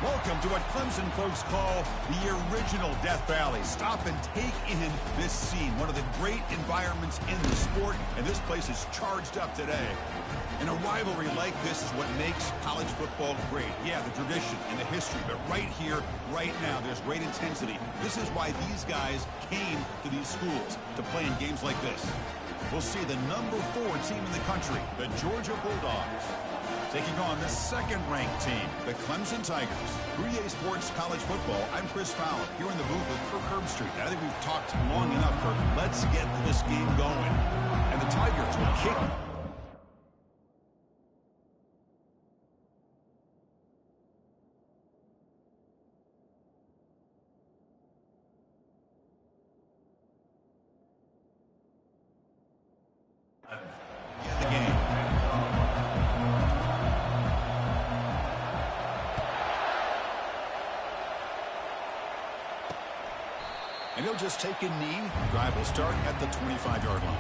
Welcome to what Clemson folks call the original Death Valley. Stop and take in this scene, one of the great environments in the sport, and this place is charged up today. And a rivalry like this is what makes college football great. Yeah, the tradition and the history, but right here, right now, there's great intensity. This is why these guys came to these schools, to play in games like this. We'll see the number 4 team in the country, the Georgia Bulldogs, taking on the second-ranked team, the Clemson Tigers. For EA Sports College Football, I'm Chris Fowler, here in the booth with Kirk Herbstreit. I think we've talked long enough, Kirk. Let's get this game going. And the Tigers will kick. The game. And he'll just take a knee. Drive will start at the 25-yard line.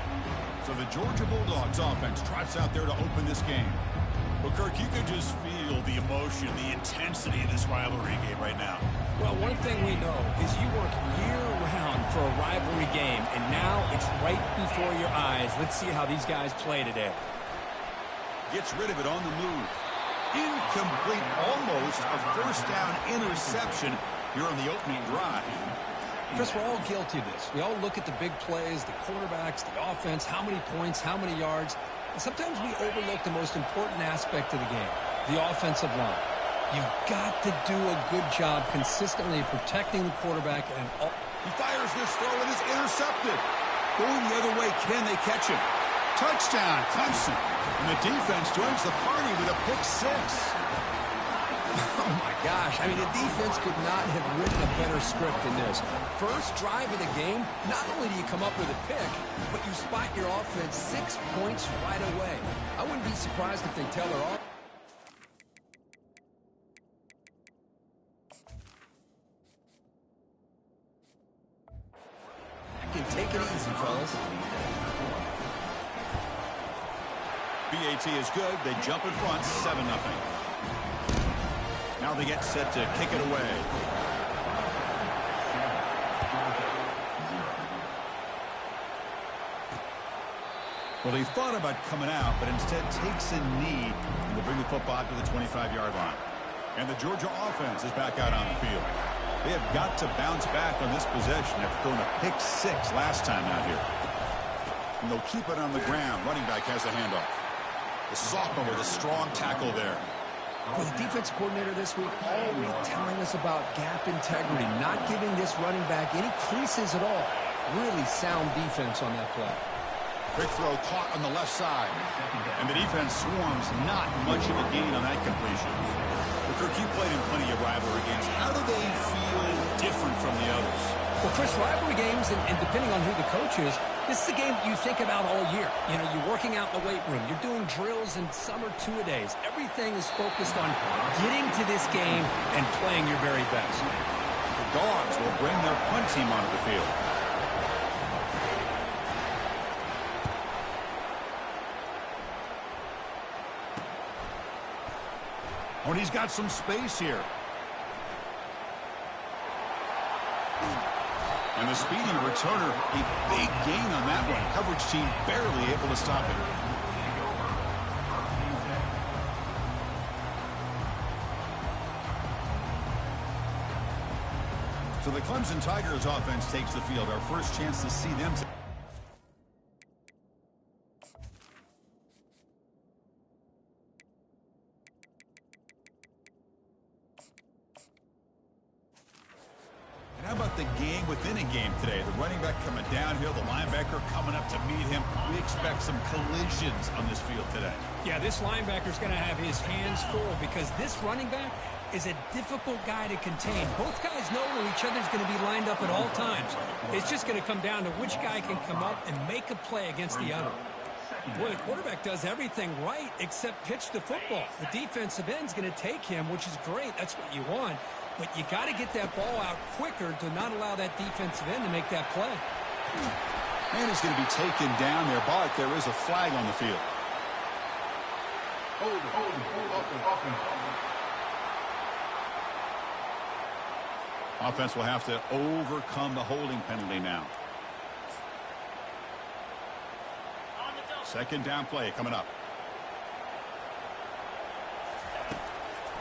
So the Georgia Bulldogs offense trots out there to open this game. Well, Kirk, you can just feel the emotion, the intensity of this rivalry game right now. Well, one thing we know is you work year-round for a rivalry game, and now it's right before your eyes. Let's see how these guys play today. Gets rid of it on the move. Incomplete, almost a first down interception here on the opening drive. Chris, we're all guilty of this. We all look at the big plays, the quarterbacks, the offense, how many points, how many yards. And sometimes we overlook the most important aspect of the game, the offensive line. You've got to do a good job consistently protecting the quarterback. And he fires this throw and is intercepted. Going the other way, can they catch him? Touchdown, Clemson. And the defense joins the party with a pick 6. Oh, my gosh. I mean, the defense could not have written a better script than this. First drive of the game, not only do you come up with a pick, but you spot your offense 6 points right away. I wouldn't be surprised if they tell their offense. Can take it easy, fellas. BAT is good. They jump in front, 7-0. Now they get set to kick it away. Well, he thought about coming out, but instead takes a knee to bring the football to the 25-yard line. And the Georgia offense is back out on the field. They have got to bounce back on this possession after throwing a pick 6 last time out here. And they'll keep it on the ground. Running back has the handoff. The sophomore with a strong tackle there. For the defense coordinator this week, already telling us about gap integrity, not giving this running back any creases at all. Really sound defense on that play. Quick throw caught on the left side. And the defense swarms, not much of a gain on that completion. But Kirk, you played in plenty of rivalry games. How do they feel different from the others? Well, Chris, rivalry games, and depending on who the coach is, this is a game you think about all year. You know, you're working out in the weight room. You're doing drills and summer two-a-days. Everything is focused on getting to this game and playing your very best. The Dogs will bring their punt team onto the field. Oh, and he's got some space here. And the speedy returner, a big gain on that one. Coverage team barely able to stop it. So the Clemson Tigers offense takes the field. Our first chance to see them. How about the game within a game today? The running back coming downhill, the linebacker coming up to meet him. We expect some collisions on this field today. Yeah, this linebacker's going to have his hands full because this running back is a difficult guy to contain. Both guys know where each other's going to be lined up at all times. It's just going to come down to which guy can come up and make a play against the other. Boy, the quarterback does everything right except pitch the football. The defensive end's going to take him, which is great. That's what you want. But you got to get that ball out quicker to not allow that defensive end to make that play. Man is going to be taken down there, but there is a flag on the field. Offense will have to overcome the holding penalty now. Second down play coming up.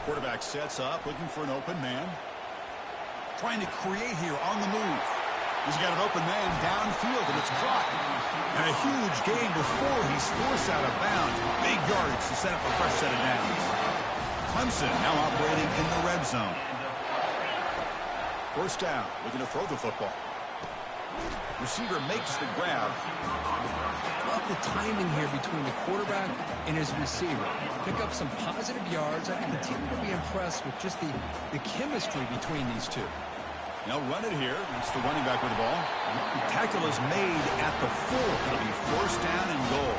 Quarterback sets up, looking for an open man. Trying to create here on the move. He's got an open man downfield, and it's caught. And a huge gain before he's forced out of bounds. Big yards to set up a fresh set of downs. Clemson now operating in the red zone. First down, looking to throw the football. Receiver makes the grab. Love the timing here between the quarterback and his receiver. Pick up some positive yards. I continue to be impressed with just the chemistry between these two. They'll run it here. It's the running back with the ball. The tackle is made at the 4. It'll be first down and goal.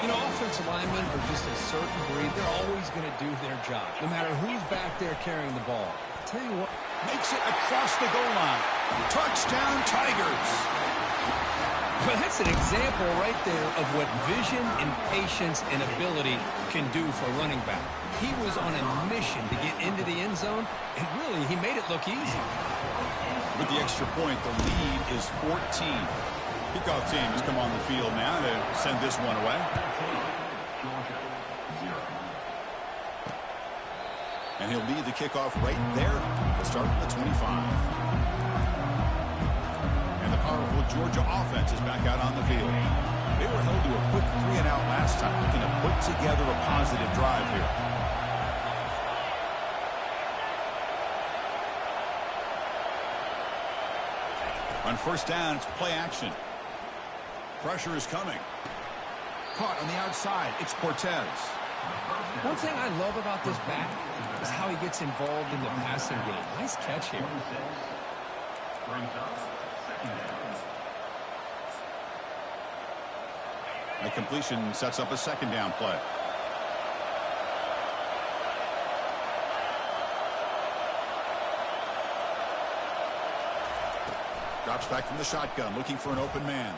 You know, offensive linemen are just a certain breed. They're always going to do their job, no matter who's back there carrying the ball. I'll tell you what. Makes it across the goal line. Touchdown, Tigers. Well, that's an example right there of what vision and patience and ability can do for a running back. He was on a mission to get into the end zone, and really, he made it look easy. With the extra point, the lead is 14. Kickoff team has come on the field now to send this one away. And he'll lead the kickoff right there. We'll start at the 25. And the powerful Georgia offense is back out on the field. They were held to a quick 3-and-out last time, looking to put together a positive drive here. On first down, it's play action. Pressure is coming. Caught on the outside. It's Cortez. One thing I love about this back is how he gets involved in the passing game. Nice catch here. The completion sets up a second down play. Drops back from the shotgun, looking for an open man.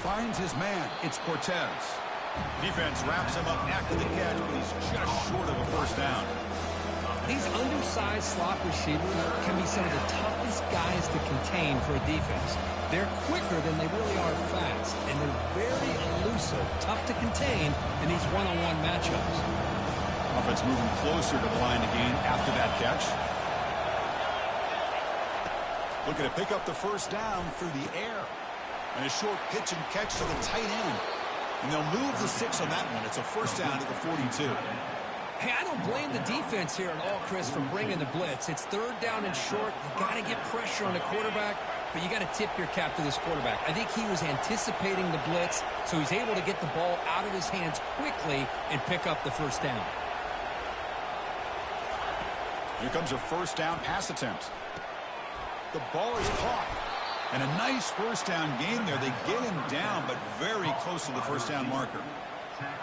Finds his man. It's Cortez. Defense wraps him up after the catch, but he's just short of a first down. These undersized slot receivers can be some of the toughest guys to contain for a defense. They're quicker than they really are fast, and they're very elusive, tough to contain in these one-on-one matchups. Offense moving closer to the line to gain after that catch. Looking to pick up the first down through the air. And a short pitch and catch to the tight end. And they'll move the 6 on that one. It's a first down to the 42. Hey, I don't blame the defense here at all, Chris, for bringing the blitz. It's third down and short. You got to get pressure on the quarterback, but you got to tip your cap to this quarterback. I think he was anticipating the blitz, so he's able to get the ball out of his hands quickly and pick up the first down. Here comes a first down pass attempt. The ball is caught. And a nice first down gain there. They get him down, but very close to the first down marker.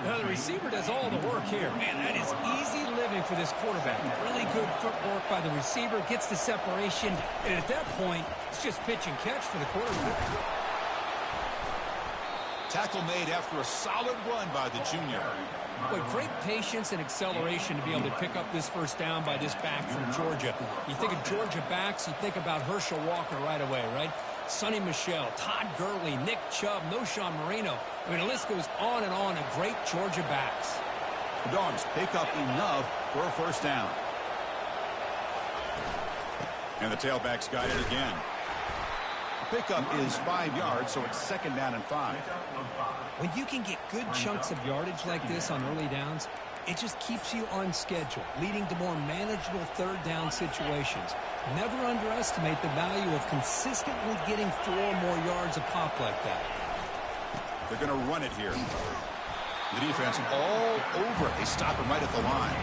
Now, the receiver does all the work here. Man, that is easy living for this quarterback. Really good footwork by the receiver. Gets the separation. And at that point, it's just pitch and catch for the quarterback. Tackle made after a solid run by the junior. Boy, great patience and acceleration to be able to pick up this first down by this back from Georgia. You think of Georgia backs, you think about Herschel Walker right away, right? Sonny Michel, Todd Gurley, Nick Chubb, Noshawn Marino. I mean, the list goes on and on of great Georgia backs. The Dogs pick up enough for a first down. And the tailback's got it again. The pickup is 5 yards, so it's second down and 5. When you can get good chunks of yardage like this on early downs, it just keeps you on schedule, leading to more manageable third down situations. Never underestimate the value of consistently getting 4 more yards a pop like that. They're going to run it here. The defense all over it. They stop him right at the line.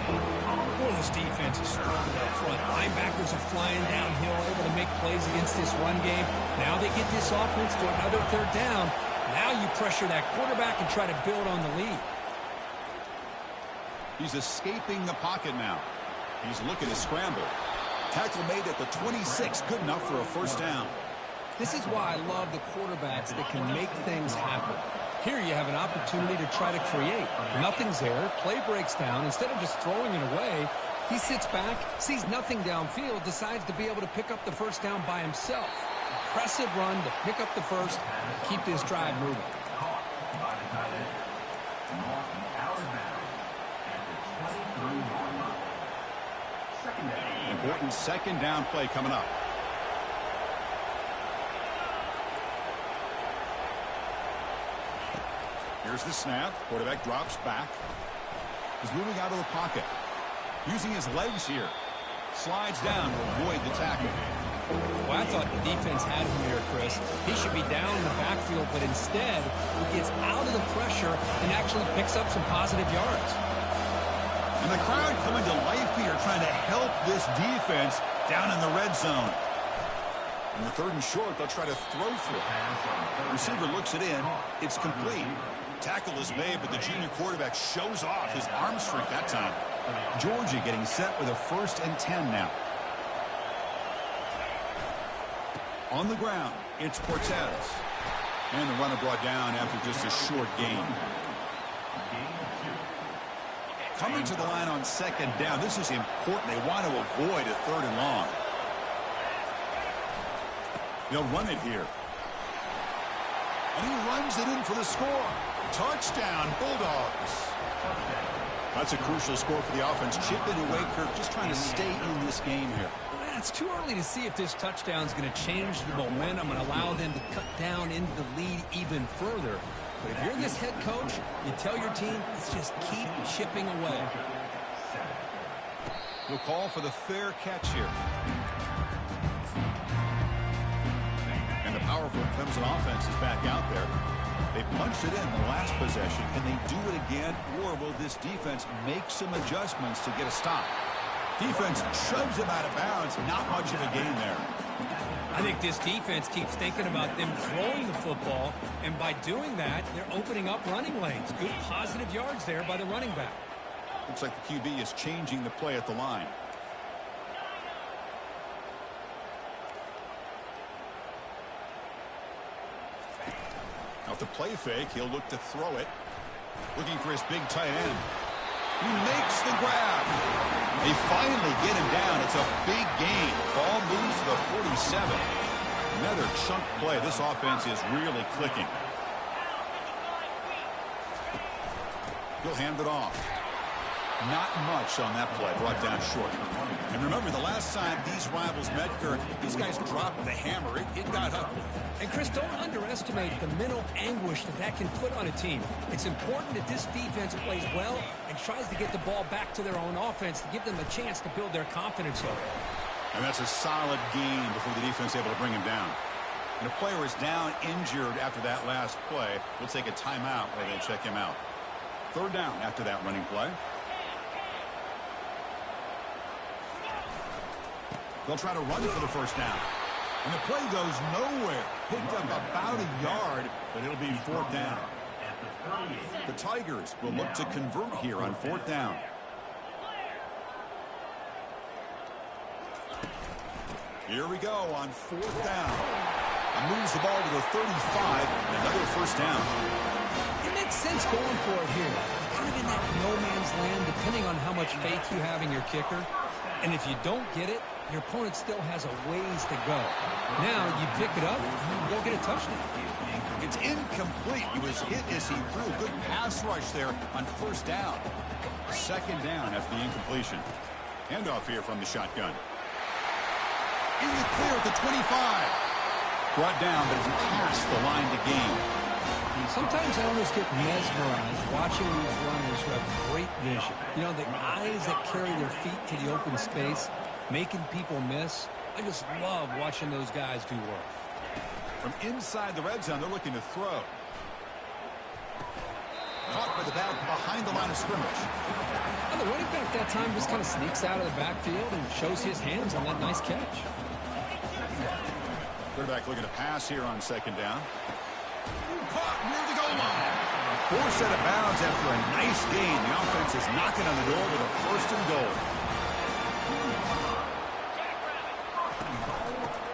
Boy, this defense is strong up front. Linebackers are flying downhill, able to make plays against this run game. Now they get this offense to another third down. Now you pressure that quarterback and try to build on the lead. He's escaping the pocket now. He's looking to scramble. Tackle made at the 26, good enough for a first down. This is why I love the quarterbacks that can make things happen. Here you have an opportunity to try to create. Nothing's there. Play breaks down. Instead of just throwing it away, He sits back, sees nothing downfield, decides to be able to pick up the first down by himself. Impressive run to pick up the first, keep this drive moving. Important second down play coming up. Here's the snap. Quarterback drops back. He's moving out of the pocket. Using his legs here. Slides down to avoid the tackle. Well, I thought the defense had him here, Chris. He should be down in the backfield, but instead, he gets out of the pressure and actually picks up some positive yards. And the crowd coming to life here, trying to help this defense down in the red zone. And the 3rd and short, they'll try to throw for it. Receiver looks it in. It's complete. Tackle is made, but the junior quarterback shows off his arm strength that time. Georgia getting set with a 1st and 10 now. On the ground, it's Cortez. And the runner brought down after just a short gain. Coming to the line on 2nd down. This is important. They want to avoid a 3rd and long. They'll run it here. And he runs it in for the score. Touchdown, Bulldogs. That's a crucial score for the offense. Chip in away, Kirk, just trying to stay in this game here. It's too early to see if this touchdown is going to change the momentum and allow them to cut down into the lead even further. But if you're this head coach, you tell your team, let's just keep chipping away. We'll call for the fair catch here. And the powerful Clemson offense is back out there. They punched it in the last possession. Can they do it again, or will this defense make some adjustments to get a stop? Defense shoves him out of bounds. Not much of a gain there. I think this defense keeps thinking about them throwing the football, and by doing that, they're opening up running lanes. Good positive yards there by the running back. Looks like the QB is changing the play at the line. Off the play fake, he'll look to throw it. Looking for his big tight end. He makes the grab. They finally get him down. It's a big gain. Ball moves to the 47. Another chunk play. This offense is really clicking. He'll hand it off. Not much on that play. Brought down short. And remember, the last time these rivals met, Kirk, these guys dropped the hammer. It got ugly. And, Chris, don't underestimate the mental anguish that can put on a team. It's important that this defense plays well and tries to get the ball back to their own offense to give them a chance to build their confidence up. And that's a solid gain before the defense is able to bring him down. And a player is down injured after that last play. We'll take a timeout while they check him out. 3rd down after that running play. They'll try to run for the 1st down. And the play goes nowhere. Picked up about a yard, but it'll be 4th down. The Tigers will look to convert here on 4th down. Here we go on 4th down. And moves the ball to the 35. Another 1st down. It makes sense going for it here. Kind of in that no man's land, depending on how much faith you have in your kicker. And if you don't get it, your opponent still has a ways to go. Now you pick it up and you go get a touchdown. It's incomplete. He was hit as he threw. Good pass rush there on 1st down. 2nd down after the incompletion. Handoff here from the shotgun. In the clear at the 25. Brought down, but it's past the line to gain. Sometimes I almost get mesmerized watching these runners who have great vision. You know, the eyes that carry their feet to the open space, making people miss. I just love watching those guys do work. From inside the red zone, they're looking to throw. Caught by the back behind the line of scrimmage. And the running back that time just kind of sneaks out of the backfield and shows his hands on that nice catch. Quarterback looking to pass here on 2nd down. Caught near the goal line. Forced out of bounds after a nice gain. The offense is knocking on the door with a 1st and goal.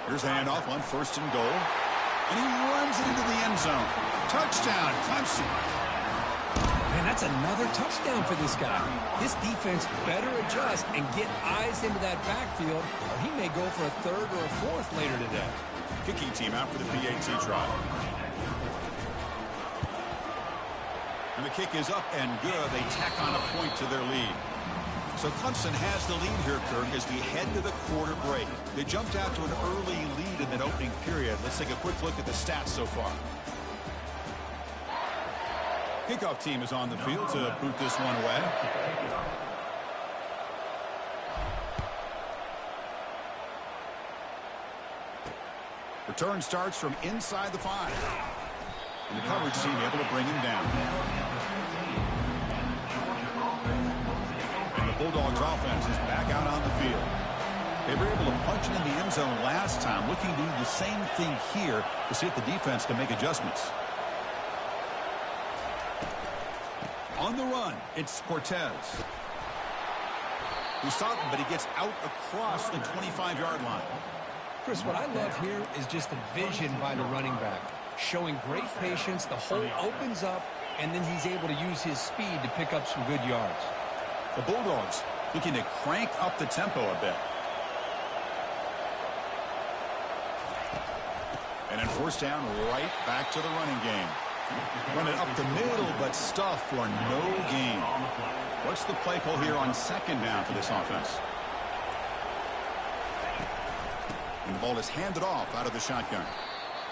Here's the handoff on 1st and goal. And he runs it into the end zone. Touchdown, Clemson. Man, That's another touchdown for this guy. This defense better adjust and get eyes into that backfield, or he may go for a third or a fourth later today. Kicking team out for the PAT try. And the kick is up and good. They tack on a point to their lead. So Clemson has the lead here, Kirk, as we head to the quarter break. They jumped out to an early lead in that opening period. Let's take a quick look at the stats so far. Kickoff team is on the field to boot this one away. Return starts from inside the 5. And the coverage team able to bring him down. And the Bulldogs offense is back out on the field. They were able to punch it in the end zone last time, looking to do the same thing here to see if the defense can make adjustments. On the run, it's Cortez. We stop him, but he gets out across the 25-yard line. Chris, what I love here is just the vision by the running back. Showing great patience, the hole opens up, and then he's able to use his speed to pick up some good yards. The Bulldogs looking to crank up the tempo a bit. And then first down, right back to the running game. Run it up the middle, but stuff for no gain. What's the play call here on second down for this offense? And the ball is handed off out of the shotgun.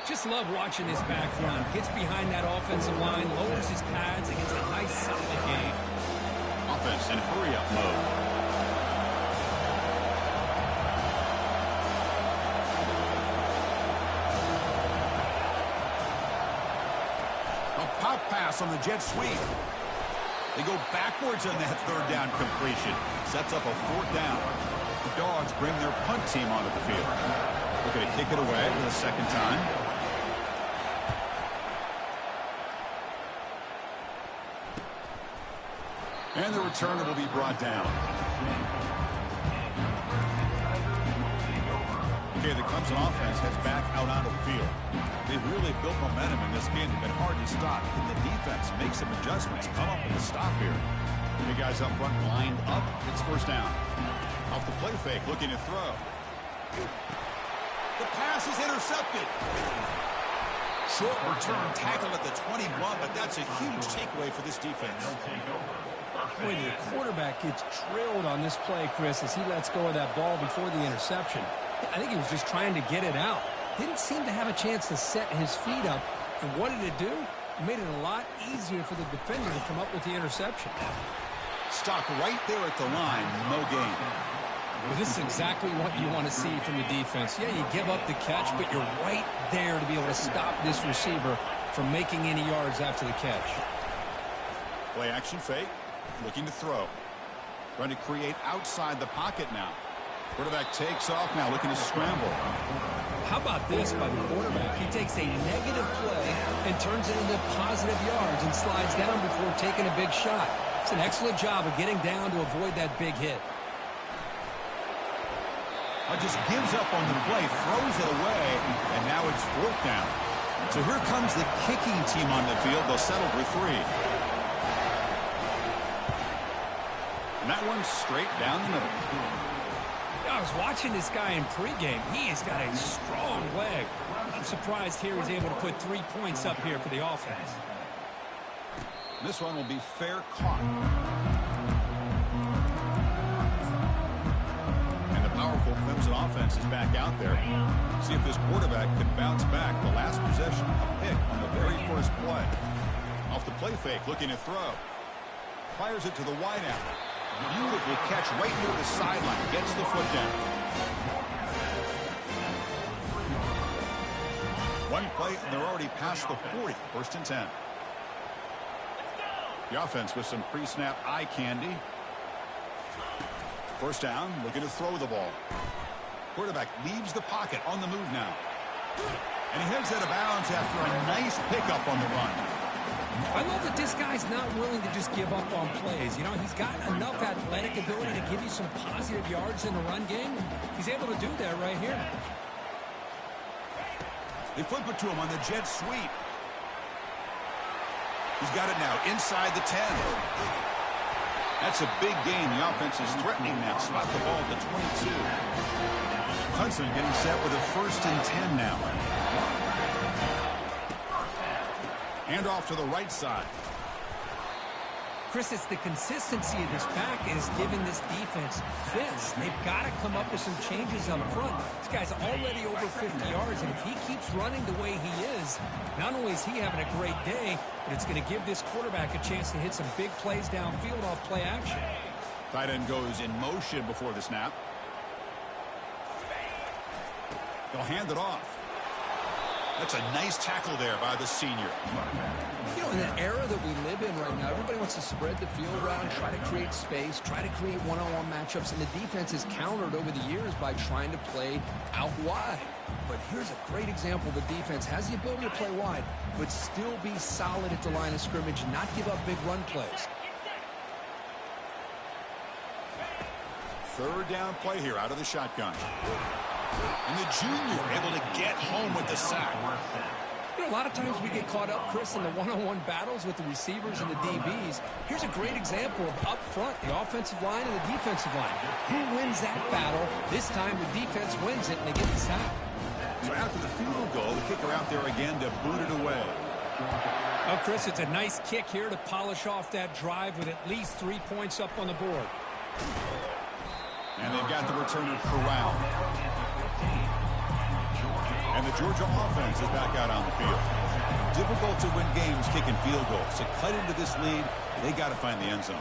Just love watching this back run. Gets behind that offensive line, lowers his pads, and gets a nice, solid gain. Offense in hurry-up mode. A pop pass on the jet sweep. They go backwards on that third down completion. Sets up a fourth down. The Dogs bring their punt team onto the field. Looking to kick it away for the second time. And the returner will be brought down. Okay, the Clemson offense heads back out onto the field. They've really built momentum in this game. It's been hard to stop. Can the defense make some adjustments? Come up with a stop here. The guys up front lined up. It's first down. Off the play fake, looking to throw. The pass is intercepted. Short return tackle at the 21, but that's a huge takeaway for this defense. Boy, the quarterback gets drilled on this play, Chris, as he lets go of that ball before the interception. I think he was just trying to get it out. Didn't seem to have a chance to set his feet up. And what did it do? It made it a lot easier for the defender to come up with the interception. Stopped right there at the line, no gain. Well, this is exactly what you want to see from the defense. Yeah, you give up the catch, but you're right there to be able to stop this receiver from making any yards after the catch. Play action fake. Looking to throw. Trying to create outside the pocket now. Quarterback takes off now, looking to scramble. How about this by the quarterback? He takes a negative play and turns it into positive yards and slides down before taking a big shot. It's an excellent job of getting down to avoid that big hit. Just gives up on the play, throws it away, and now it's fourth down. So here comes the kicking team on the field. They'll settle for 3. And that one's straight down the middle. I was watching this guy in pregame. He has got a strong leg. I'm surprised here he's able to put 3 points up here for the offense. This one will be fair caught. And the powerful Clemson offense is back out there. See if this quarterback can bounce back. The last possession, a pick on the very first play. Off the play fake, looking to throw. Fires it to the wideout. Beautiful catch right near the sideline. Gets the foot down. One play, and they're already past the 40. First and 10. The offense with some pre-snap eye candy. First down, looking to throw the ball. Quarterback leaves the pocket on the move now. And he heads out of bounds after a nice pickup on the run. I love that this guy's not willing to just give up on plays. You know, he's got enough athletic ability to give you some positive yards in the run game. He's able to do that right here. They flip it to him on the jet sweep. He's got it now inside the 10. That's a big gain. The offense is threatening now. Spot the ball at the 22. Hudson getting set with a 1st and 10 now. Hand off to the right side. Chris, it's the consistency of this back is giving this defense fits. They've got to come up with some changes up front. This guy's already over 50 yards, and if he keeps running the way he is, not only is he having a great day, but it's going to give this quarterback a chance to hit some big plays downfield off play action. Tight end goes in motion before the snap. They'll hand it off. That's a nice tackle there by the senior. You know, in the era that we live in right now, everybody wants to spread the field around, try to create space, try to create one-on-one matchups, and the defense is countered over the years by trying to play out wide. But here's a great example. The defense has the ability to play wide, but still be solid at the line of scrimmage, not give up big run plays. 3rd down play here out of the shotgun. And the junior able to get home with the sack. You know, a lot of times we get caught up, Chris, in the one-on-one battles with the receivers and the DBs. Here's a great example of up front, the offensive line and the defensive line. Who wins that battle? This time the defense wins it, and they get the sack. So after the field goal, the kicker out there again to boot it away. Oh, Chris, it's a nice kick here to polish off that drive with at least 3 points up on the board. And they've got the returner corralled. And the Georgia offense is back out on the field. Difficult to win games kicking field goals. To cut into this lead, they got to find the end zone.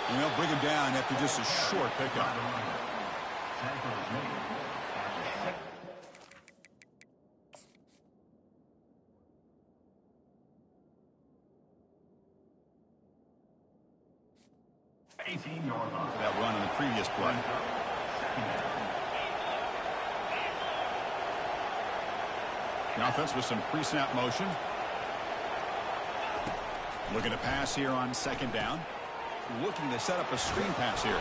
And they'll bring him down after just a short pickup. That run in the previous play. The offense with some pre-snap motion. Looking to pass here on 2nd down. Looking to set up a screen pass here.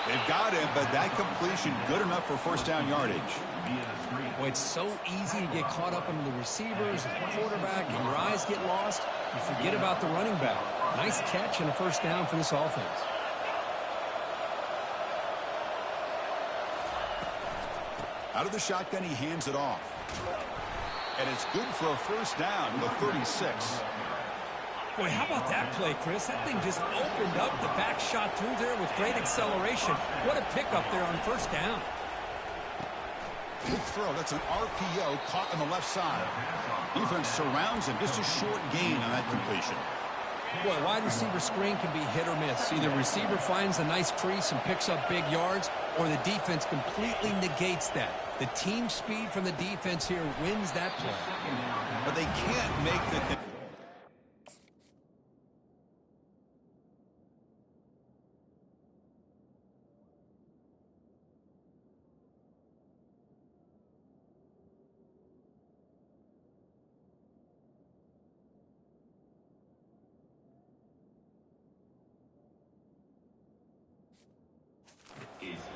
They've got him, but that completion good enough for 1st down yardage. Boy, it's so easy to get caught up in the receivers and the quarterback, and your eyes get lost. You forget about the running back. Nice catch and a 1st down for this offense. Out of the shotgun, he hands it off. And it's good for a 1st down to the 36. Boy, how about that play, Chris? That thing just opened up. The back shot through there with great acceleration. What a pickup there on 1st down. Big throw. That's an RPO caught on the left side. Defense surrounds him. Just a short gain on that completion. Boy, wide receiver screen can be hit or miss. Either receiver finds a nice crease and picks up big yards, or the defense completely negates that. The team speed from the defense here wins that play. But they can't make the...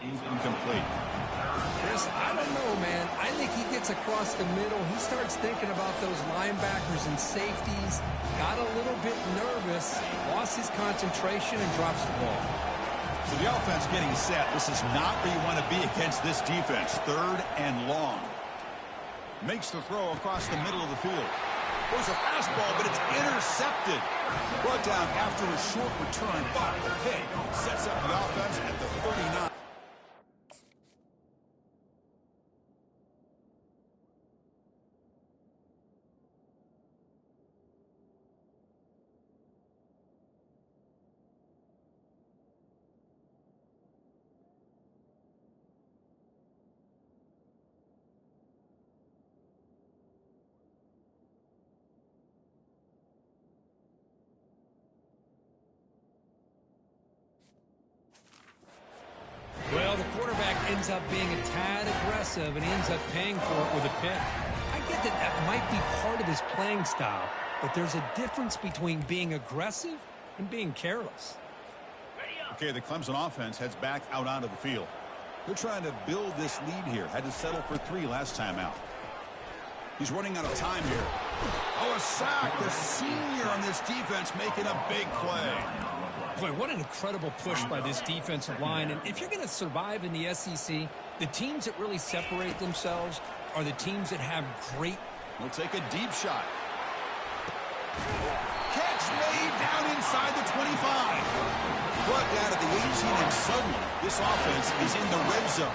Incomplete. Chris, I don't know, man. I think he gets across the middle. He starts thinking about those linebackers and safeties. Got a little bit nervous, lost his concentration, and drops the ball. So the offense getting set. This is not where you want to be against this defense. 3rd and long. Makes the throw across the middle of the field. Goes a fastball, but it's intercepted. Brought down after a short return, but the pick sets up the offense at the 39. Well, the quarterback ends up being a tad aggressive and ends up paying for it with a pick. I get that that might be part of his playing style, but there's a difference between being aggressive and being careless. Okay, the Clemson offense heads back out onto the field. They're trying to build this lead here. Had to settle for 3 last time out. He's running out of time here. Oh, a sack. The senior on this defense making a big play. Boy, what an incredible push by this defensive line. And if you're going to survive in the SEC, the teams that really separate themselves are the teams that have great... He'll take a deep shot. Catch made down inside the 25. Brought down at the 18, and suddenly this offense is in the red zone.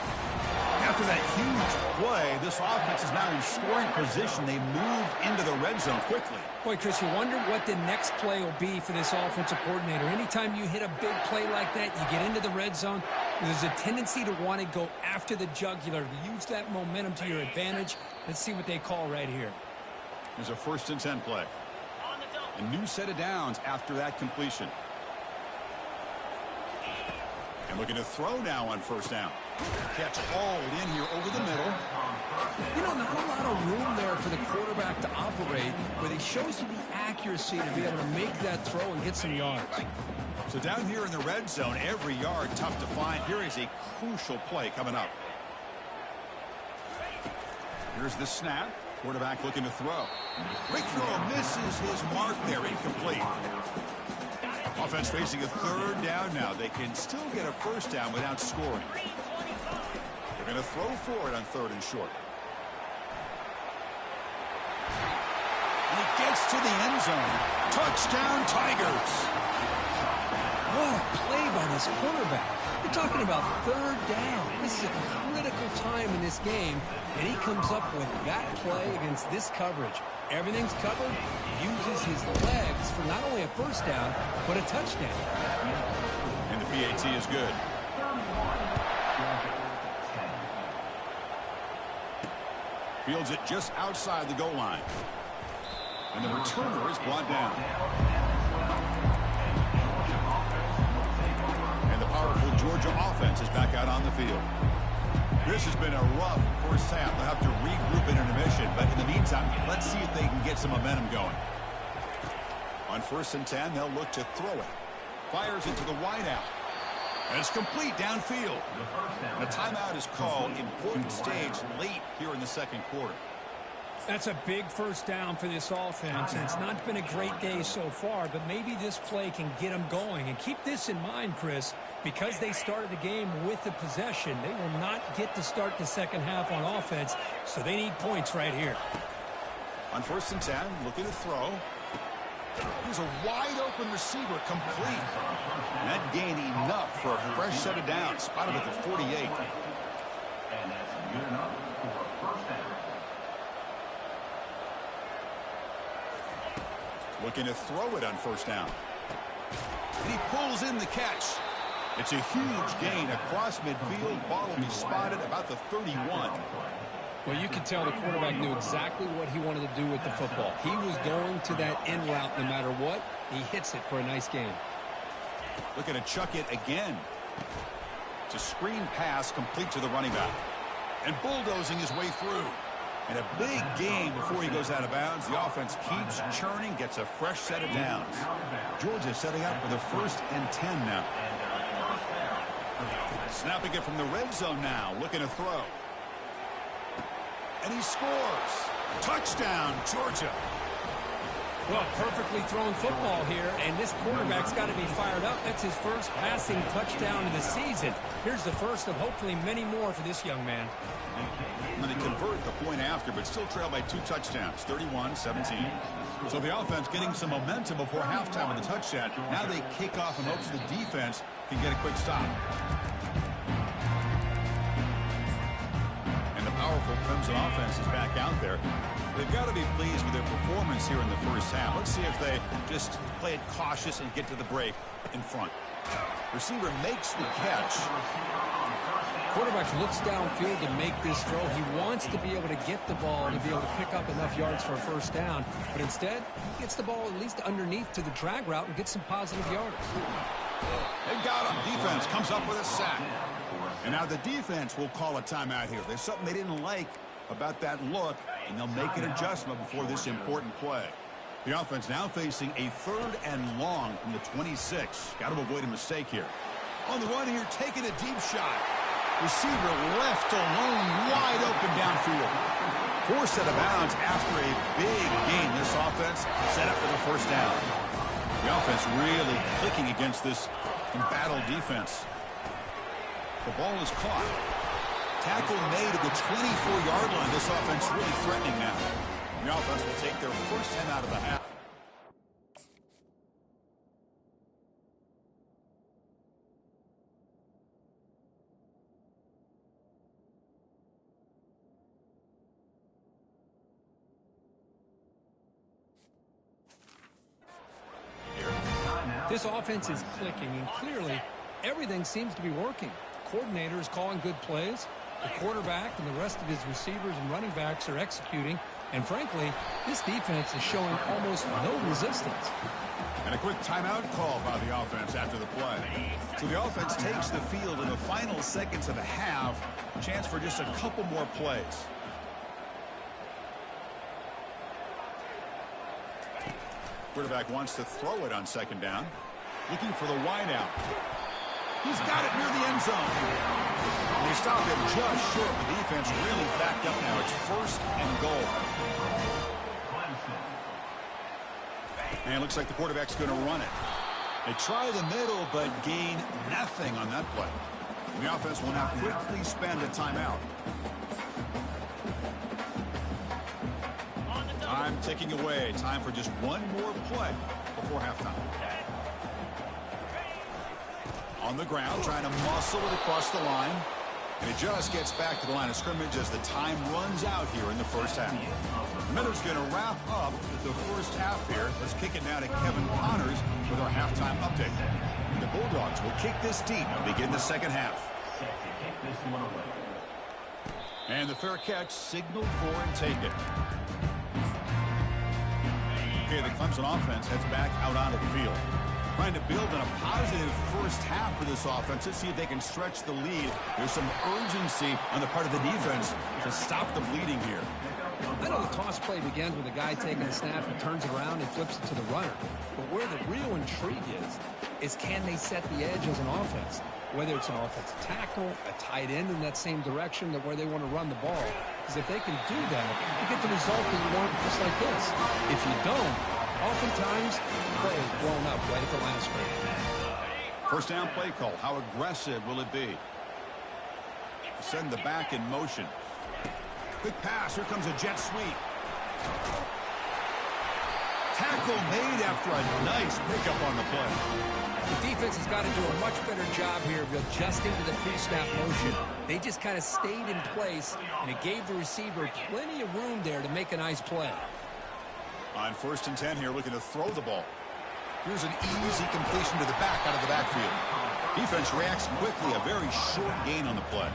After that huge play, this offense is now in scoring position. They moved into the red zone quickly. Boy, Chris, you wonder what the next play will be for this offensive coordinator. Anytime you hit a big play like that, you get into the red zone, there's a tendency to want to go after the jugular, to use that momentum to your advantage. Let's see what they call right here. There's a 1st and 10 play. A new set of downs after that completion. And looking to throw now on 1st down. Catch hauled in here over the middle. You know, not a lot of room there for the quarterback to operate, but he shows you the accuracy to be able to make that throw and get some yards. So down here in the red zone, every yard tough to find. Here is a crucial play coming up. Here's the snap. Quarterback looking to throw. Quick throw, misses his mark there, incomplete. Offense facing a 3rd down now. They can still get a 1st down without scoring. They're going to throw for it on 3rd and short. And he gets to the end zone. Touchdown, Tigers. What a play by this quarterback. You're talking about 3rd down. This is a critical time in this game, and he comes up with that play against this coverage. Everything's covered. He uses his legs for not only a 1st down, but a touchdown. And the PAT is good. Fields it just outside the goal line. And the returner is brought down. And the powerful Georgia offense is back out on the field. This has been a rough 1st half. They'll have to regroup in intermission, but in the meantime, let's see if they can get some momentum going. On 1st and 10, they'll look to throw it. Fires into the wideout. And it's complete downfield. And a timeout is called. Important stage late here in the 2nd quarter. That's a big 1st down for this offense, and it's not been a great day so far, but maybe this play can get them going. And keep this in mind, Chris, because they started the game with the possession, they will not get to start the 2nd half on offense, so they need points right here. On 1st and 10, looking to throw. Here's a wide-open receiver, complete. And that gained enough for a fresh set of downs, spotted at the 48. And that's good enough for a 1st down. Looking to throw it on 1st down. And he pulls in the catch. It's a huge gain across midfield. Ball will be spotted about the 31. Well, you can tell the quarterback knew exactly what he wanted to do with the football. He was going to that in route no matter what. He hits it for a nice gain. Looking to chuck it again. It's a screen pass complete to the running back. And bulldozing his way through. And a big gain before he goes out of bounds. The offense keeps churning, gets a fresh set of downs. Georgia setting up for the 1st and 10 now. Snapping it from the red zone now, looking to throw. And he scores. Touchdown, Georgia. Well, perfectly thrown football here, and this quarterback's got to be fired up. That's his 1st passing touchdown of the season. Here's the 1st of hopefully many more for this young man. And they convert the point after, but still trail by 2 touchdowns, 31-17. So the offense getting some momentum before halftime with the touchdown. Now they kick off in hopes the defense can get a quick stop. And the powerful Crimson offense is back out there. They've got to be pleased with their performance here in the 1st half. Let's see if they just play it cautious and get to the break in front. Receiver makes the catch. Quarterback looks downfield to make this throw. He wants to be able to get the ball to be able to pick up enough yards for a 1st down. But instead, he gets the ball at least underneath to the drag route and gets some positive yards. They got him. Defense comes up with a sack. And now the defense will call a timeout here. There's something they didn't like about that look, and they'll make an adjustment before this important play. The offense now facing a 3rd and long from the 26. Got to avoid a mistake here. On the run here, taking a deep shot. Receiver left alone, wide open downfield. Forced out of bounds after a big gain. This offense set up for the first down. The offense really clicking against this embattled defense. The ball is caught. Tackle made at the 24-yard line. This offense really threatening now. The offense will take their first 10 out of the half. This offense is clicking, and clearly everything seems to be working. The coordinator is calling good plays. The quarterback and the rest of his receivers and running backs are executing. And frankly, this defense is showing almost no resistance. And a quick timeout call by the offense after the play. So the offense takes the field in the final seconds of the half. Chance for just a couple more plays. Quarterback wants to throw it on second down. Looking for the wide out. He's got it near the end zone. They stop him just short. The defense really backed up now. It's first and goal. And it looks like the quarterback's going to run it. They try the middle, but gain nothing on that play. And the offense will now quickly spend a timeout. Time ticking away. Time for just one more play before halftime. On the ground, trying to muscle it across the line. And it just gets back to the line of scrimmage as the time runs out here in the first half. Miller's going to wrap up the first half here. Let's kick it now to Kevin Connors with our halftime update. The Bulldogs will kick this deep and begin the second half. And the fair catch signaled for and taken. Okay, the Clemson offense heads back out onto the field. Trying to build on a positive first half for this offense. Let's see if they can stretch the lead. There's some urgency on the part of the defense to stop the bleeding here. I know the toss play begins with a guy taking a snap and turns it around and flips it to the runner. But where the real intrigue is can they set the edge as an offense? Whether it's an offensive tackle, a tight end in that same direction that where they want to run the ball. Because if they can do that, you get the result that you want just like this. If you don't, oftentimes, the play is blown up right at the line of scrimmage. First down play call. How aggressive will it be? Send the back in motion. Quick pass. Here comes a jet sweep. Tackle made after a nice pickup on the play. The defense has got to do a much better job here of adjusting to the pre-snap motion. They just kind of stayed in place, and it gave the receiver plenty of room there to make a nice play. On first and 10 here, looking to throw the ball. Here's an easy completion to the back out of the backfield. Defense reacts quickly, a very short gain on the play.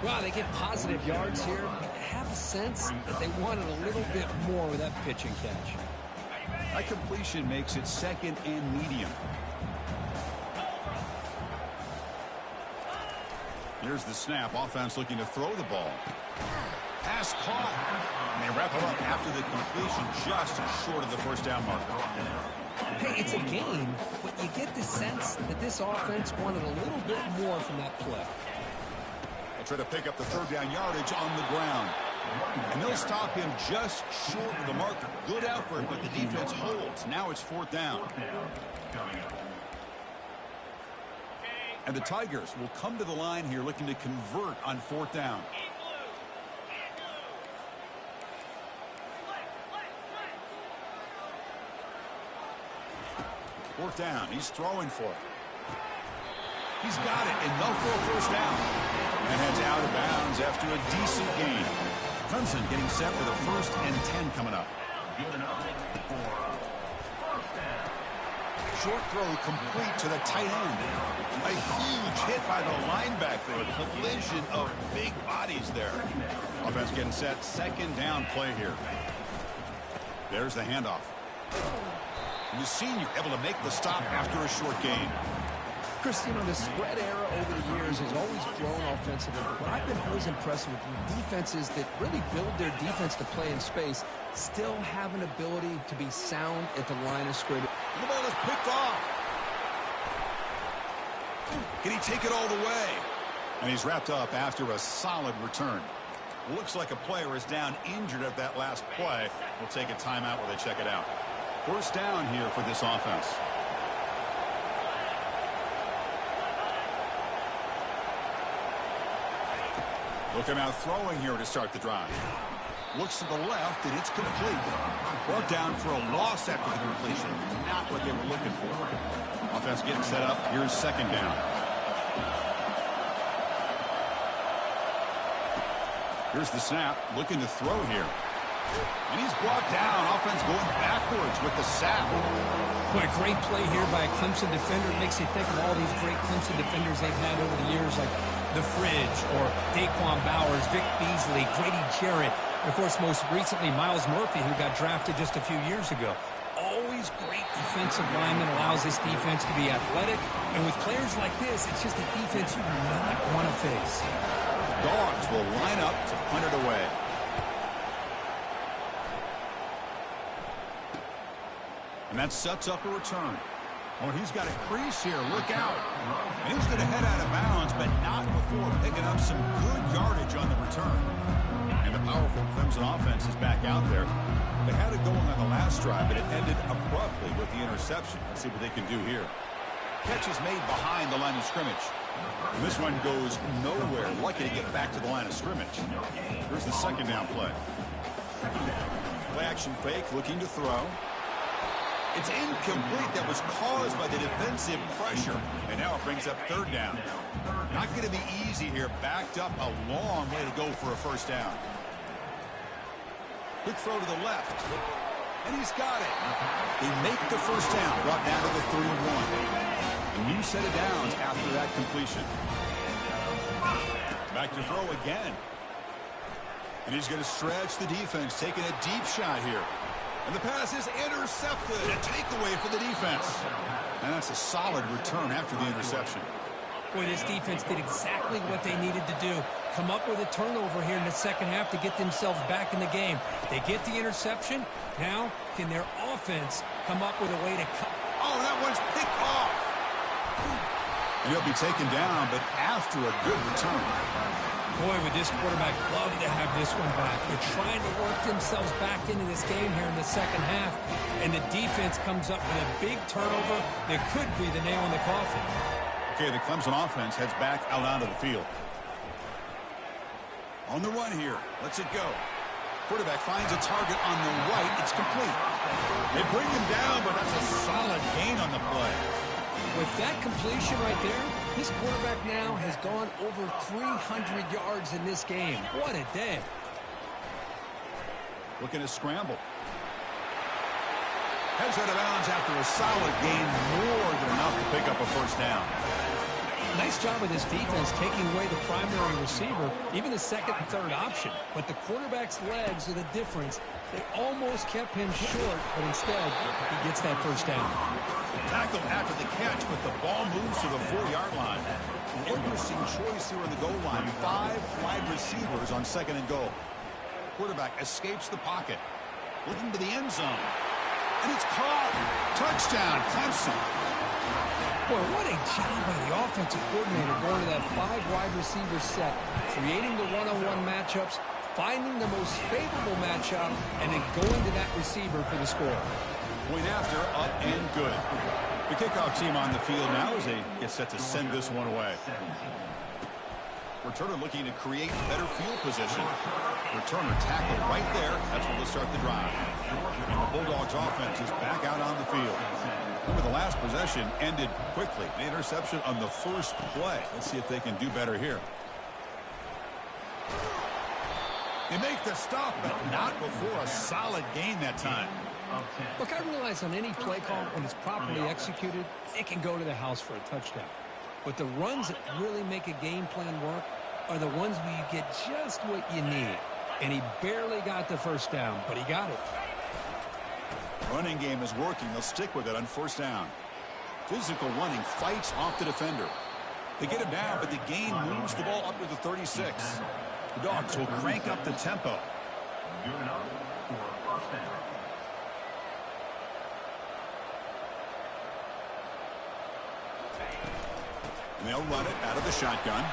Well, they get positive yards here. I have a sense that they wanted a little bit more with that pitch and catch. That completion makes it second and medium. Here's the snap. Offense looking to throw the ball. Pass caught. And they wrap it up after the completion just short of the first down marker. Hey, it's a game, but you get the sense that this offense wanted a little bit more from that play. They'll try to pick up the third down yardage on the ground. And they'll stop him just short of the marker. Good effort, but the defense holds. Now it's fourth down. And the Tigers will come to the line here looking to convert on fourth down. Fourth down. He's throwing for it. He's got it, and they'll throw first down. And heads out of bounds after a decent gain. Clemson getting set for the first and 10 coming up. Short throw complete to the tight end. A huge hit by the linebacker. A collision of big bodies there. Offense getting set. Second down play here. There's the handoff. The senior able to make the stop after a short gain. Chris, you know, the spread era over the years has always grown offensively. But what I've been always impressed with defenses that really build their defense to play in space still have an ability to be sound at the line of scrimmage. The ball is picked off. Can he take it all the way? And he's wrapped up after a solid return. Looks like a player is down injured at that last play. We'll take a timeout while they check it out. First down here for this offense. Looking out throwing here to start the drive. Looks to the left, and it's complete. Brought down for a loss after the completion. Not what they were looking for. Offense getting set up. Here's second down. Here's the snap. Looking to throw here. And he's brought down. Offense going backwards with the sack. What a great play here by a Clemson defender. It makes you think of all these great Clemson defenders they've had over the years, like the Fridge or Daquan Bowers, Vic Beasley, Grady Jarrett, and of course most recently Miles Murphy, who got drafted just a few years ago. Always great defensive lineman, allows this defense to be athletic, and with players like this, it's just a defense you do not want to face. Dogs will line up to punt it away. And that sets up a return. Oh, he's got a crease here. Look out. And he's going to head out of bounds, but not before picking up some good yardage on the return. And the powerful Clemson offense is back out there. They had it going on the last drive, but it ended abruptly with the interception. Let's see what they can do here. Catch is made behind the line of scrimmage. And this one goes nowhere. Lucky to get back to the line of scrimmage. Here's the second down play. Play action fake, looking to throw. It's incomplete. That was caused by the defensive pressure. And now it brings up third down. Not going to be easy here. Backed up a long way to go for a first down. Quick throw to the left. And he's got it. They make the first down. Brought down to the 31. A new set of downs after that completion. Back to throw again. And he's going to stretch the defense, taking a deep shot here. And the pass is intercepted. A takeaway for the defense. And that's a solid return after the interception. Boy, this defense did exactly what they needed to do. Come up with a turnover here in the second half to get themselves back in the game. They get the interception. Now, can their offense come up with a way to cut? Oh, that one's picked off. And he'll be taken down, but after a good return. Boy, would this quarterback love to have this one back. They're trying to work themselves back into this game here in the second half, and the defense comes up with a big turnover that could be the nail in the coffin. Okay, the Clemson offense heads back out onto the field. On the run here. Lets it go. Quarterback finds a target on the right. It's complete. They bring him down, but that's a solid gain on the play. With that completion right there, this quarterback now has gone over 300 yards in this game. What a day. Looking to scramble. Heads out of bounds after a solid gain, more than enough to pick up a first down. Nice job with this defense taking away the primary receiver, even the second and third option. But the quarterback's legs are the difference. They almost kept him short, but instead, he gets that first down. Tackled after the catch, but the ball moves to the 4-yard line. Interesting choice here on the goal line. 5 wide receivers on second and goal. Quarterback escapes the pocket. Looking to the end zone. And it's caught. Touchdown, Clemson. Boy, what a job by the offensive coordinator going to that 5 wide receiver set, creating the one-on-one matchups, finding the most favorable matchup, and then going to that receiver for the score. Point after, up and good. The kickoff team on the field now as they get set to send this one away. Returner looking to create better field position. Returner tackled right there. That's where they'll start the drive. And the Bulldogs offense is back out on the field. Remember, the last possession ended quickly. The interception on the first play. Let's see if they can do better here. They make the stop, but not before a solid gain that time. Look, I realize on any play call, when it's properly executed, it can go to the house for a touchdown. But the runs that really make a game plan work are the ones where you get just what you need. And he barely got the first down, but he got it. Running game is working. They'll stick with it on first down. Physical running fights off the defender. They get him down, but the gain moves the ball up to the 36. The Dogs will crank up the tempo. Good enough for first down. And they'll run it out of the shotgun.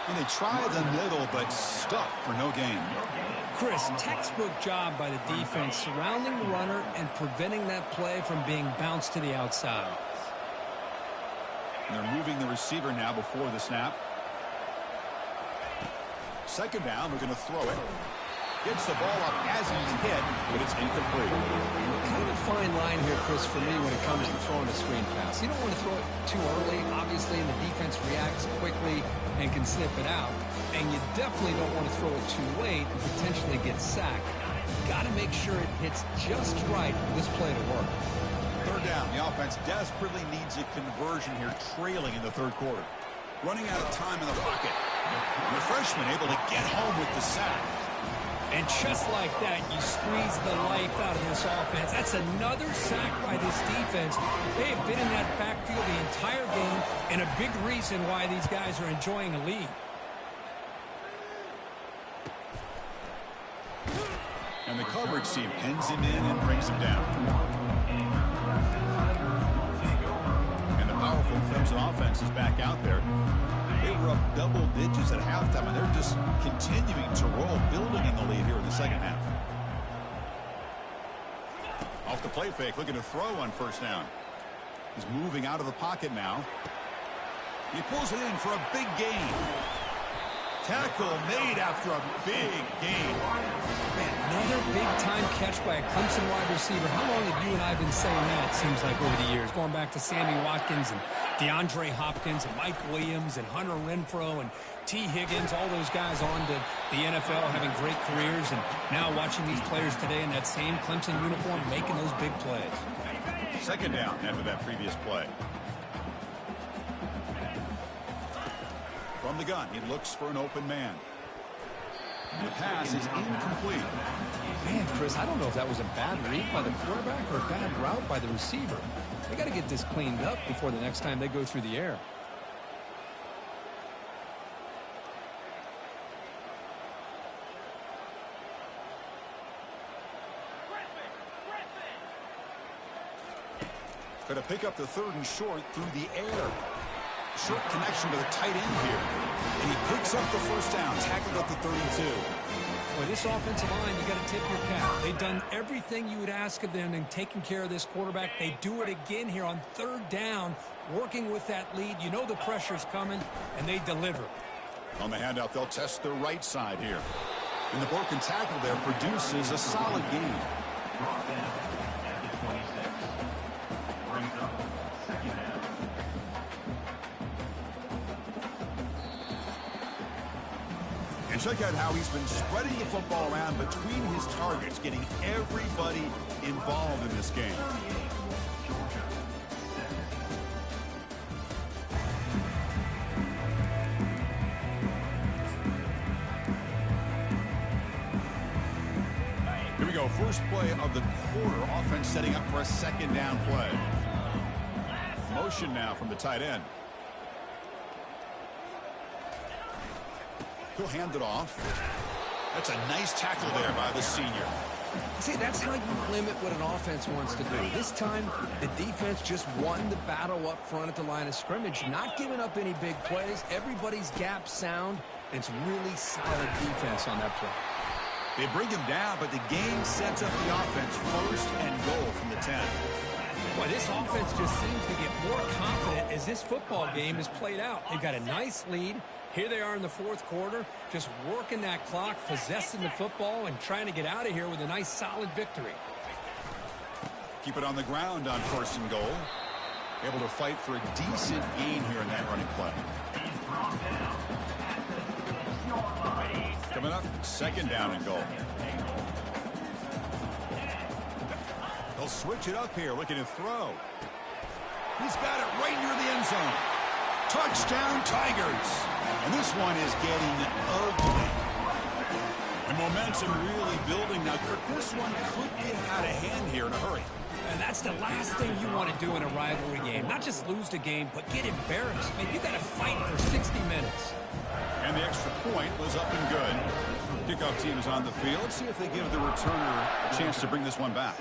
And they try the middle, but stuffed for no gain. Chris, textbook job by the defense surrounding the runner and preventing that play from being bounced to the outside. And they're moving the receiver now before the snap. Second down, we're going to throw it. Gets the ball up as he's hit, but it's incomplete. Kind of a fine line here, Chris, for me when it comes to throwing a screen pass. You don't want to throw it too early, obviously, and the defense reacts quickly and can sniff it out. And you definitely don't want to throw it too late and potentially get sacked. Got to make sure it hits just right for this play to work. Third down, the offense desperately needs a conversion here, trailing in the third quarter. Running out of time in the pocket. And the freshman able to get home with the sack. And just like that, you squeeze the life out of this offense. That's another sack by this defense. They have been in that backfield the entire game, and a big reason why these guys are enjoying a lead. And the coverage team pins him in and brings him down. And the powerful Clemson offense is back out there. They were up double digits at halftime, and they're just continuing to roll, building in the lead here in the second half. Off the play fake, looking to throw on first down. He's moving out of the pocket now. He pulls it in for a big gain. Tackle made after a big gain. Man, another big-time catch by a Clemson wide receiver. How long have you and I been saying that, it seems like, over the years? Going back to Sammy Watkins and DeAndre Hopkins and Mike Williams and Hunter Renfrow and T. Higgins, all those guys on to the NFL having great careers, and now watching these players today in that same Clemson uniform making those big plays. Second down after that previous play. From the gun, he looks for an open man. The pass is incomplete. Man, Chris, I don't know if that was a bad read by the quarterback or a bad route by the receiver. They got to get this cleaned up before the next time they go through the air. Going to pick up the third and short through the air. Short connection to the tight end here. And he picks up the first down, tackled at the 32. Boy, this offensive line, you got to tip your cap. They've done everything you would ask of them in taking care of this quarterback. They do it again here on third down, working with that lead. You know the pressure's coming, and they deliver. On the handout, they'll test the right side here. And the broken tackle there produces a solid gain. And check out how he's been spreading the football around between his targets, getting everybody involved in this game. Here we go, first play of the quarter. Offense setting up for a second down play. Motion now from the tight end. He'll hand it off. That's a nice tackle there by the senior. See, that's how you limit what an offense wants to do. This time, the defense just won the battle up front at the line of scrimmage, not giving up any big plays. Everybody's gap sound. It's really solid defense on that play. They bring him down, but the game sets up the offense first and goal from the 10. Boy, this offense just seems to get more confident as this football game is played out. They've got a nice lead. Here they are in the fourth quarter, just working that clock, possessing the football, and trying to get out of here with a nice, solid victory. Keep it on the ground on first and goal. Able to fight for a decent gain here in that running play. Coming up, second down and goal. They'll switch it up here, looking to throw. He's got it right near the end zone. Touchdown, Tigers. And this one is getting ugly. And momentum really building. Now, Kirk, this one could get out of hand here in a hurry. And that's the last thing you want to do in a rivalry game. Not just lose the game, but get embarrassed. I mean, you got to fight for 60 minutes. And the extra point was up and good. Kickoff team is on the field. Let's see if they give the returner a chance to bring this one back.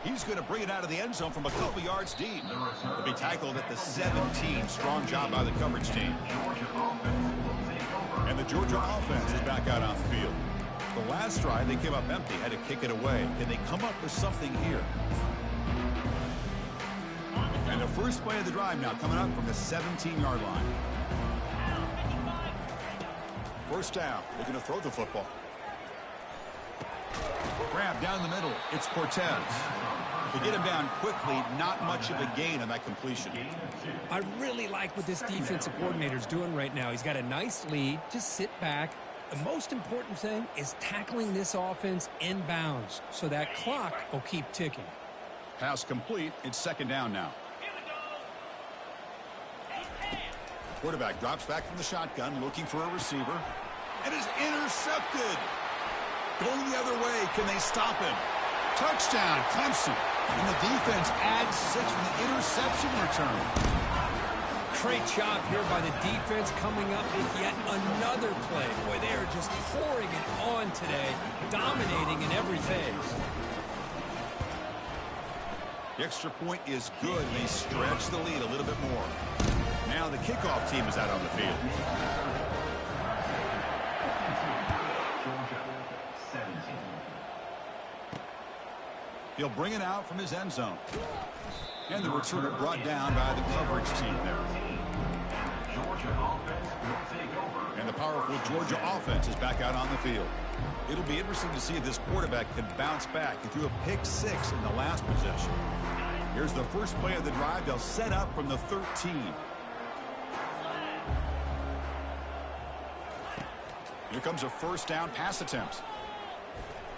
He's going to bring it out of the end zone from a couple yards deep. He'll be tackled at the 17. Strong job by the coverage team. And the Georgia offense is back out on the field. The last drive, they came up empty, had to kick it away. Can they come up with something here? And the first play of the drive now coming up from the 17-yard line. First down, looking to throw the football. Grab down the middle. It's Cortez. To get him down quickly, not much of a gain on that completion. I really like what this defensive coordinator's doing right now. He's got a nice lead. Just sit back. The most important thing is tackling this offense in bounds so that clock will keep ticking. Pass complete. It's second down now. Quarterback drops back from the shotgun, looking for a receiver, and is intercepted. Going the other way, can they stop him? Touchdown, Clemson. And the defense adds 6 from the interception return. Great job here by the defense coming up with yet another play. Boy, they are just pouring it on today, dominating in every phase. The extra point is good. They stretch the lead a little bit more. Now the kickoff team is out on the field. He'll bring it out from his end zone. And the returner brought down by the coverage team there. And the powerful Georgia offense is back out on the field. It'll be interesting to see if this quarterback can bounce back. He threw a pick 6 in the last possession. Here's the first play of the drive. They'll set up from the 13. Here comes a first down pass attempt.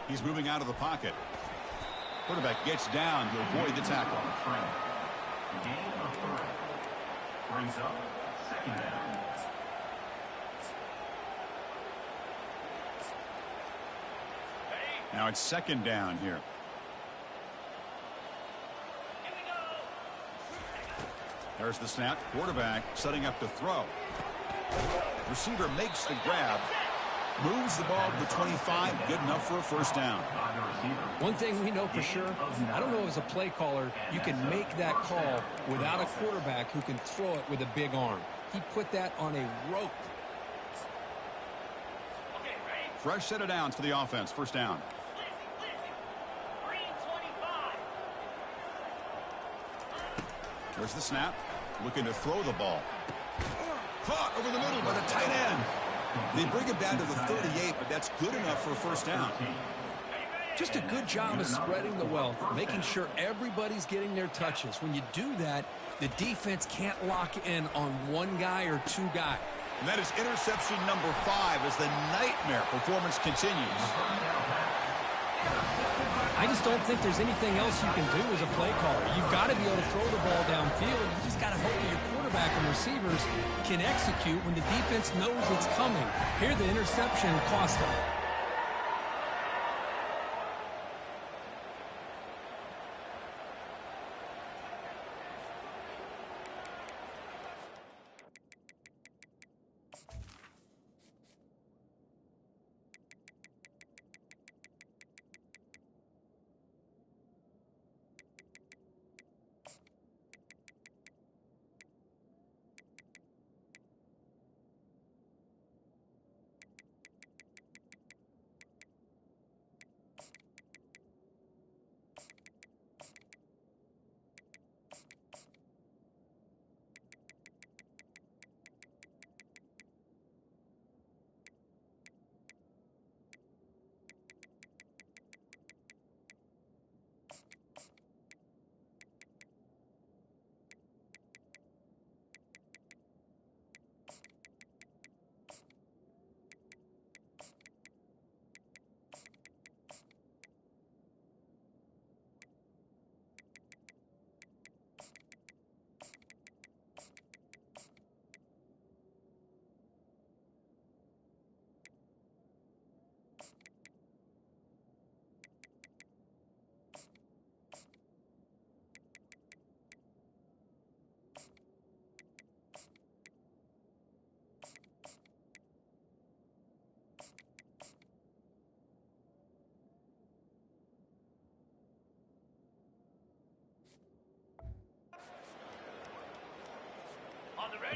He's moving out of the pocket. Quarterback gets down to avoid the tackle. Brings up second down. Now it's second down here. There's the snap. Quarterback setting up to throw. Receiver makes the grab. Moves the ball to the 25. Good enough for a first down. One thing we know for sure, I don't know as a play caller, you can make that call without a quarterback who can throw it with a big arm. He put that on a rope. Fresh set of downs for the offense. First down. There's the snap. Looking to throw the ball. Caught over the middle by the tight end. They bring him down to the 38, but that's good enough for a first down. Just a good job of spreading the wealth, making sure everybody's getting their touches. When you do that, the defense can't lock in on one guy or two guys. And that is interception number 5 as the nightmare performance continues. I just don't think there's anything else you can do as a play caller. You've got to be able to throw the ball downfield. You just got to hope that your quarterback and receivers can execute when the defense knows it's coming. Here, the interception cost them.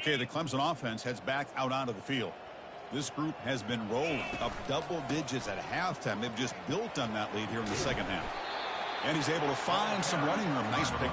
Okay, the Clemson offense heads back out onto the field. This group has been rolling up double digits at halftime. They've just built on that lead here in the second half. And he's able to find some running room. Nice pick.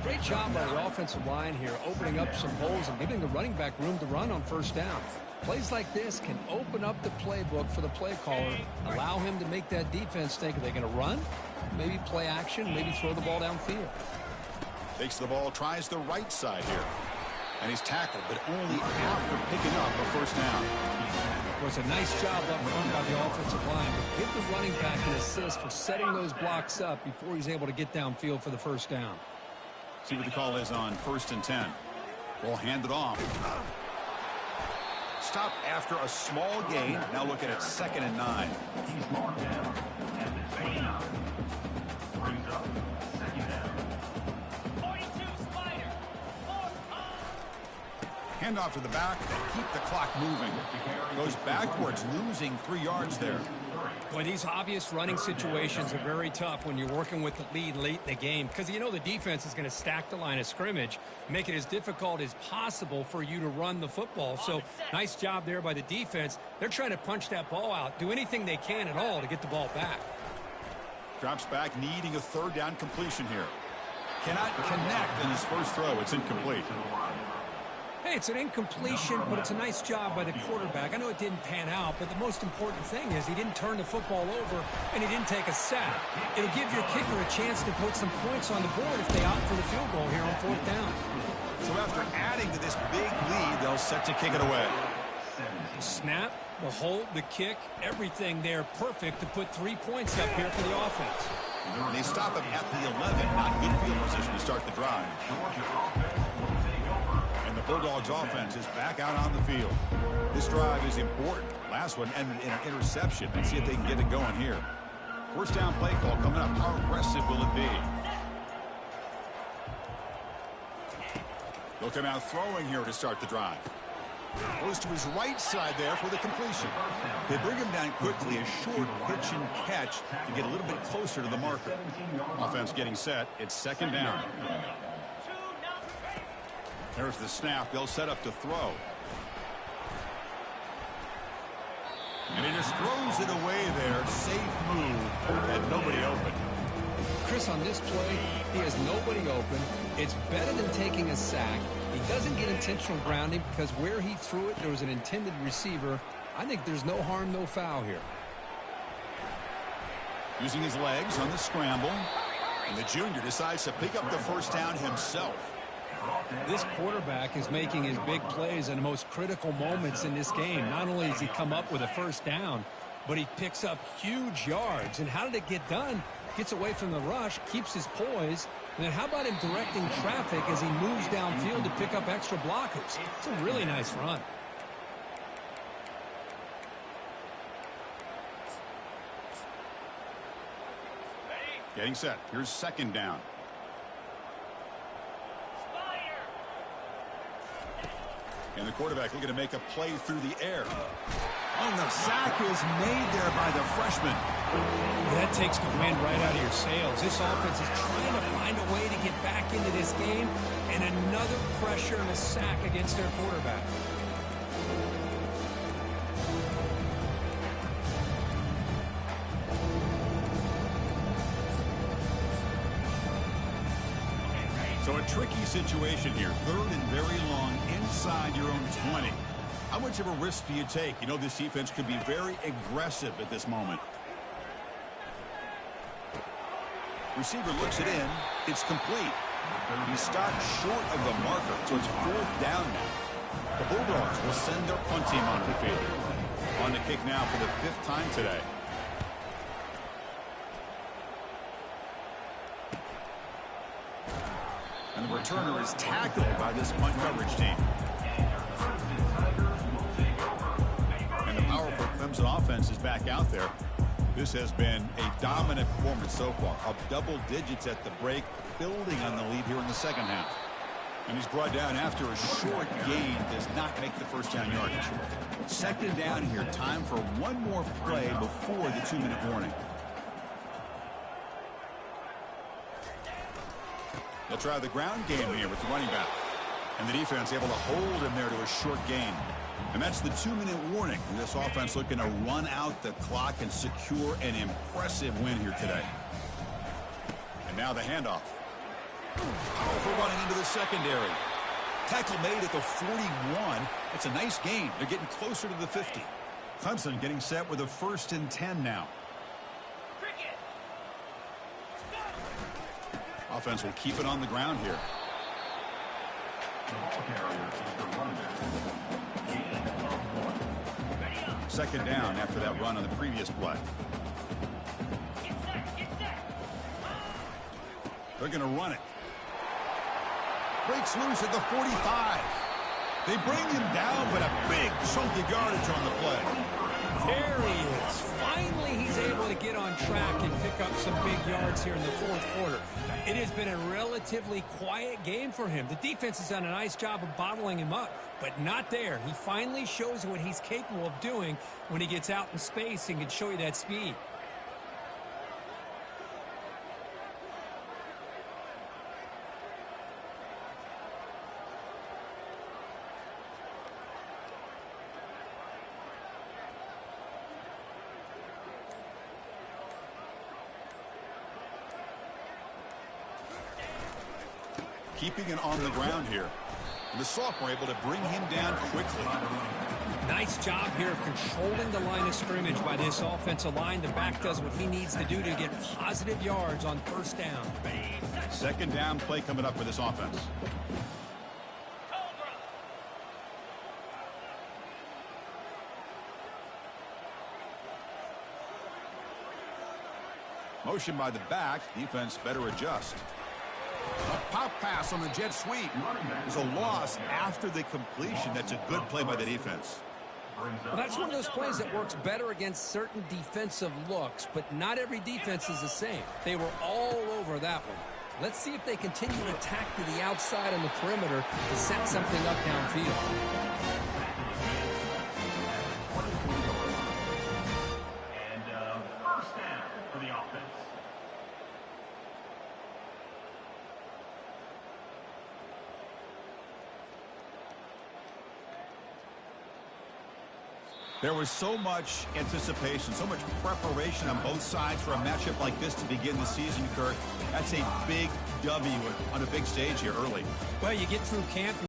Great job by the offensive line here, opening up some holes and giving the running back room to run on first down. Plays like this can open up the playbook for the play caller, allow him to make that defense think, are they going to run? Maybe play action, maybe throw the ball downfield. Takes the ball, tries the right side here. And he's tackled, but only after picking up a first down. It was a nice job up front by the offensive line, but give the running back an assist for setting those blocks up before he's able to get downfield for the first down. See what the call is on 1st and 10. Ball handed off. Stop after a small gain. Now looking at 2nd and 9. He's marked down at the 29. Brings up 2nd down. 42 Spider. Hand off to the back and keep the clock moving. Goes backwards, losing 3 yards there. Boy, these obvious running situations are very tough when you're working with the lead late in the game because you know the defense is going to stack the line of scrimmage, make it as difficult as possible for you to run the football. So nice job there by the defense. They're trying to punch that ball out, do anything they can at all to get the ball back. Drops back, needing a 3rd down completion here. Cannot connect in his first throw. It's incomplete. Hey, it's an incompletion, but it's a nice job by the quarterback. I know it didn't pan out, but the most important thing is he didn't turn the football over and he didn't take a sack. It'll give your kicker a chance to put some points on the board if they opt for the field goal here on 4th down. So after adding to this big lead, they'll set to kick it away. The snap, the hold, the kick, everything there perfect to put 3 points up here for the offense. They stop him at the 11, not in field position to start the drive. And the Bulldogs offense is back out on the field. This drive is important. Last one ended in an interception. Let's see if they can get it going here. 1st down play call coming up. How aggressive will it be? They'll come out throwing here to start the drive. Goes to his right side there for the completion. They bring him down quickly, a short pitch and catch to get a little bit closer to the marker. Offense getting set. It's 2nd down. There's the snap. They'll set up to throw. And he just throws it away there. Safe move. And nobody open. Chris, on this play, he has nobody open. It's better than taking a sack. He doesn't get intentional grounding because where he threw it, there was an intended receiver. I think there's no harm, no foul here. Using his legs on the scramble. And the junior decides to pick up the first down himself. This quarterback is making his big plays in the most critical moments in this game. Not only does he come up with a first down, but he picks up huge yards. And how did it get done? Gets away from the rush, keeps his poise, and then how about him directing traffic as he moves downfield to pick up extra blockers? It's a really nice run. Getting set. Here's 2nd down. And the quarterback looking to make a play through the air. And the sack is made there by the freshman. That takes the wind right out of your sails. This offense is trying to find a way to get back into this game, and another pressure and a sack against their quarterback. So a tricky situation here. 3rd and very long inside your own 20. How much of a risk do you take? You know this defense could be very aggressive at this moment. Receiver looks it in. It's complete. He stopped short of the marker, so it's 4th down now. The Bulldogs will send their punt team onto the field. On the kick now for the 5th time today. And the returner is tackled by this punt coverage team. And the powerful Clemson offense is back out there. This has been a dominant performance so far. Up double digits at the break, building on the lead here in the second half. And he's brought down after a short gain. Does not make the first down yardage. Second down here. Time for one more play before the 2-minute warning. They'll try the ground game here with the running back. And the defense able to hold him there to a short gain. And that's the 2-minute warning. This offense looking to run out the clock and secure an impressive win here today. And now the handoff. Powerful running into the secondary. Tackle made at the 41. It's a nice gain. They're getting closer to the 50. Clemson getting set with a 1st and 10 now. Offense will keep it on the ground here. Second down after that run on the previous play. They're going to run it. Breaks loose at the 45. They bring him down, but a big chunk of yardage on the play. There he is. Finally, he's able to get on track and pick up some big yards here in the fourth quarter. It has been a relatively quiet game for him. The defense has done a nice job of bottling him up, but not there. He finally shows what he's capable of doing when he gets out in space and can show you that speed. Keeping it on the ground here. And the sophomore able to bring him down quickly. Nice job here of controlling the line of scrimmage by this offensive line. The back does what he needs to do to get positive yards on first down. Second down play coming up for this offense. Motion by the back. Defense better adjust. A pop pass on the jet sweep. There's a loss after the completion. That's a good play by the defense. Well, that's one of those plays that works better against certain defensive looks, but not every defense is the same. They were all over that one. Let's see if they continue to attack to the outside on the perimeter to set something up downfield. First down for the offense. There was so much anticipation, so much preparation on both sides for a matchup like this to begin the season, Kirk. That's a big W on a big stage here early. Well, you get through camp.